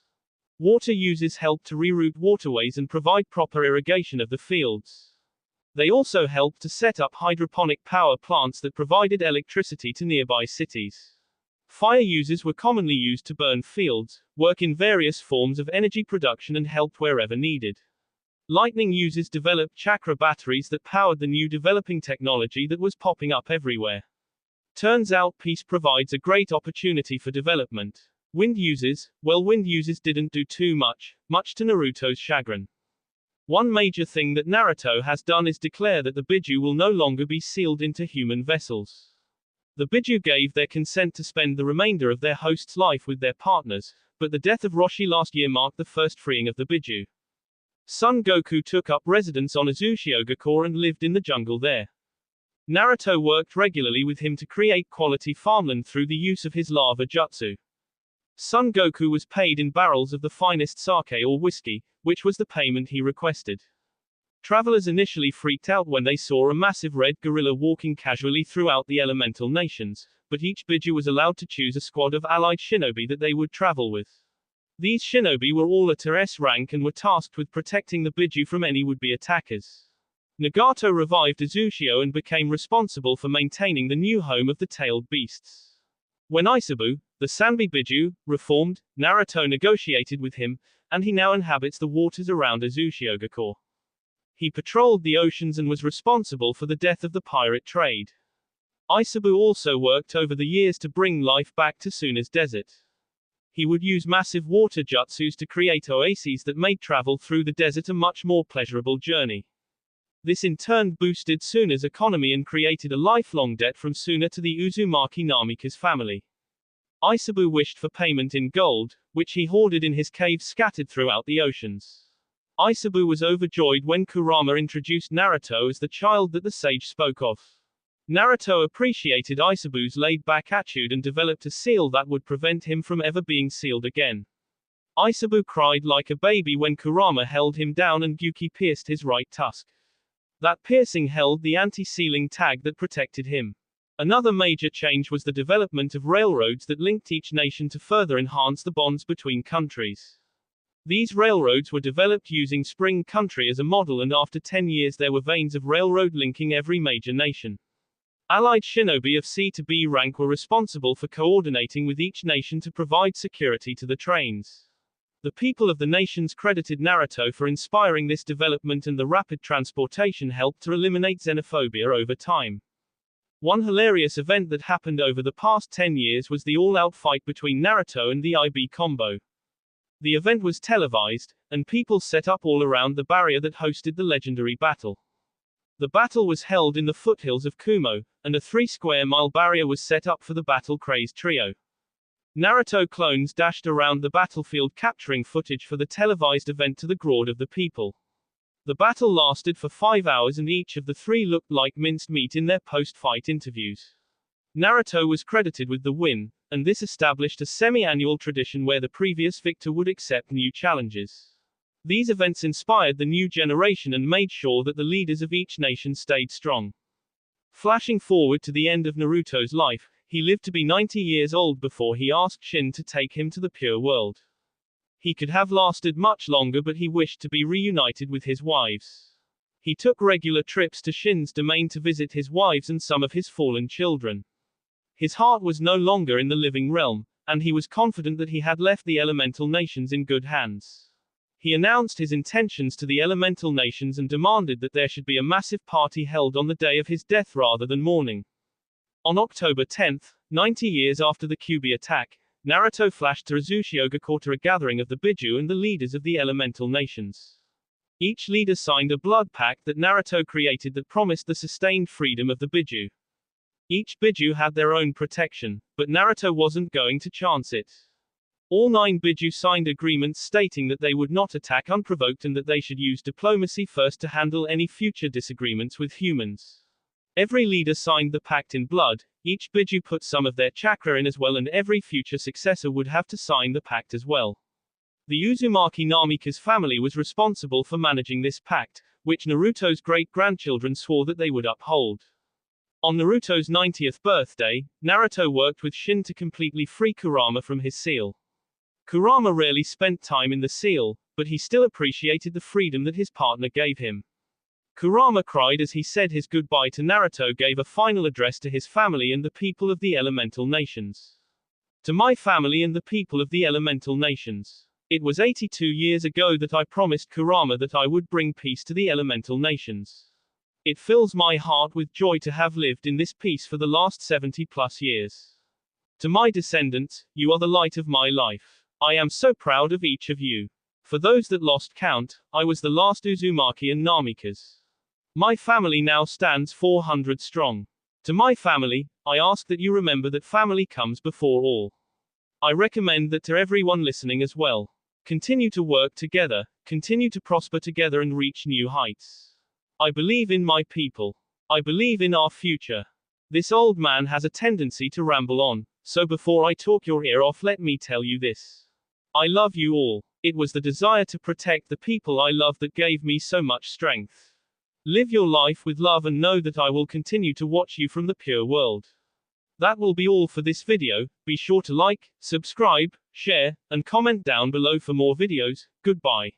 Water users helped to reroute waterways and provide proper irrigation of the fields. They also helped to set up hydroponic power plants that provided electricity to nearby cities. Fire users were commonly used to burn fields, work in various forms of energy production and helped wherever needed. Lightning users developed chakra batteries that powered the new developing technology that was popping up everywhere. Turns out peace provides a great opportunity for development. Wind users didn't do too much to Naruto's chagrin. One major thing that Naruto has done is declare that the Biju will no longer be sealed into human vessels. The Biju gave their consent to spend the remainder of their host's life with their partners, but the death of Roshi last year marked the first freeing of the Biju. Son Goku took up residence on Uzushiogakure and lived in the jungle there. Naruto worked regularly with him to create quality farmland through the use of his lava jutsu. Son Goku was paid in barrels of the finest sake or whiskey, which was the payment he requested. Travelers initially freaked out when they saw a massive red gorilla walking casually throughout the elemental nations, but each Biju was allowed to choose a squad of allied shinobi that they would travel with. These shinobi were all at S rank and were tasked with protecting the Biju from any would-be attackers. Nagato revived Uzushio and became responsible for maintaining the new home of the tailed beasts. When Isabu, the Sanbi Biju, reformed, Naruto negotiated with him, and he now inhabits the waters around Uzushiogakure. He patrolled the oceans and was responsible for the death of the pirate trade. Isabu also worked over the years to bring life back to Suna's desert. He would use massive water jutsus to create oases that made travel through the desert a much more pleasurable journey. This in turn boosted Suna's economy and created a lifelong debt from Suna to the Uzumaki Namika's family. Isabu wished for payment in gold, which he hoarded in his caves scattered throughout the oceans. Isabu was overjoyed when Kurama introduced Naruto as the child that the sage spoke of. Naruto appreciated Isabu's laid-back attitude and developed a seal that would prevent him from ever being sealed again. Isabu cried like a baby when Kurama held him down and Gyuki pierced his right tusk. That piercing held the anti-sealing tag that protected him. Another major change was the development of railroads that linked each nation to further enhance the bonds between countries. These railroads were developed using Spring Country as a model, and after 10 years there were veins of railroad linking every major nation. Allied shinobi of C to B rank were responsible for coordinating with each nation to provide security to the trains. The people of the nations credited Naruto for inspiring this development, and the rapid transportation helped to eliminate xenophobia over time. One hilarious event that happened over the past 10 years was the all-out fight between Naruto and the IB combo. The event was televised, and people set up all around the barrier that hosted the legendary battle. The battle was held in the foothills of Kumo, and a 3-square-mile barrier was set up for the battle-crazed trio. Naruto clones dashed around the battlefield capturing footage for the televised event to the grade of the people. The battle lasted for 5 hours and each of the three looked like minced meat in their post-fight interviews. Naruto was credited with the win, and this established a semi-annual tradition where the previous victor would accept new challenges. These events inspired the new generation and made sure that the leaders of each nation stayed strong. Flashing forward to the end of Naruto's life, he lived to be 90 years old before he asked Shin to take him to the pure world. He could have lasted much longer, but he wished to be reunited with his wives. He took regular trips to Shin's domain to visit his wives and some of his fallen children. His heart was no longer in the living realm, and he was confident that he had left the elemental nations in good hands. He announced his intentions to the elemental nations and demanded that there should be a massive party held on the day of his death rather than mourning. On October 10, 90 years after the Kyuubi attack, Naruto flashed to Uzushiogakure, a gathering of the Biju and the leaders of the elemental nations. Each leader signed a blood pact that Naruto created that promised the sustained freedom of the Biju. Each Biju had their own protection, but Naruto wasn't going to chance it. All 9 Biju signed agreements stating that they would not attack unprovoked and that they should use diplomacy first to handle any future disagreements with humans. Every leader signed the pact in blood, each Biju put some of their chakra in as well, and every future successor would have to sign the pact as well. The Uzumaki Namikaze family was responsible for managing this pact, which Naruto's great-grandchildren swore that they would uphold. On Naruto's 90th birthday, Naruto worked with Shin to completely free Kurama from his seal. Kurama rarely spent time in the seal, but he still appreciated the freedom that his partner gave him. Kurama cried as he said his goodbye to Naruto, gave a final address to his family and the people of the elemental nations. To my family and the people of the elemental nations. It was 82 years ago that I promised Kurama that I would bring peace to the elemental nations. It fills my heart with joy to have lived in this peace for the last 70+ years. To my descendants, you are the light of my life. I am so proud of each of you. For those that lost count, I was the last Uzumaki and Namikaze. My family now stands 400 strong. To my family, I ask that you remember that family comes before all. I recommend that to everyone listening as well. Continue to work together, continue to prosper together and reach new heights. I believe in my people. I believe in our future. This old man has a tendency to ramble on, so before I talk your ear off, let me tell you this. I love you all. It was the desire to protect the people I love that gave me so much strength. Live your life with love and know that I will continue to watch you from the pure world. That will be all for this video. Be sure to like, subscribe, share, and comment down below for more videos. Goodbye.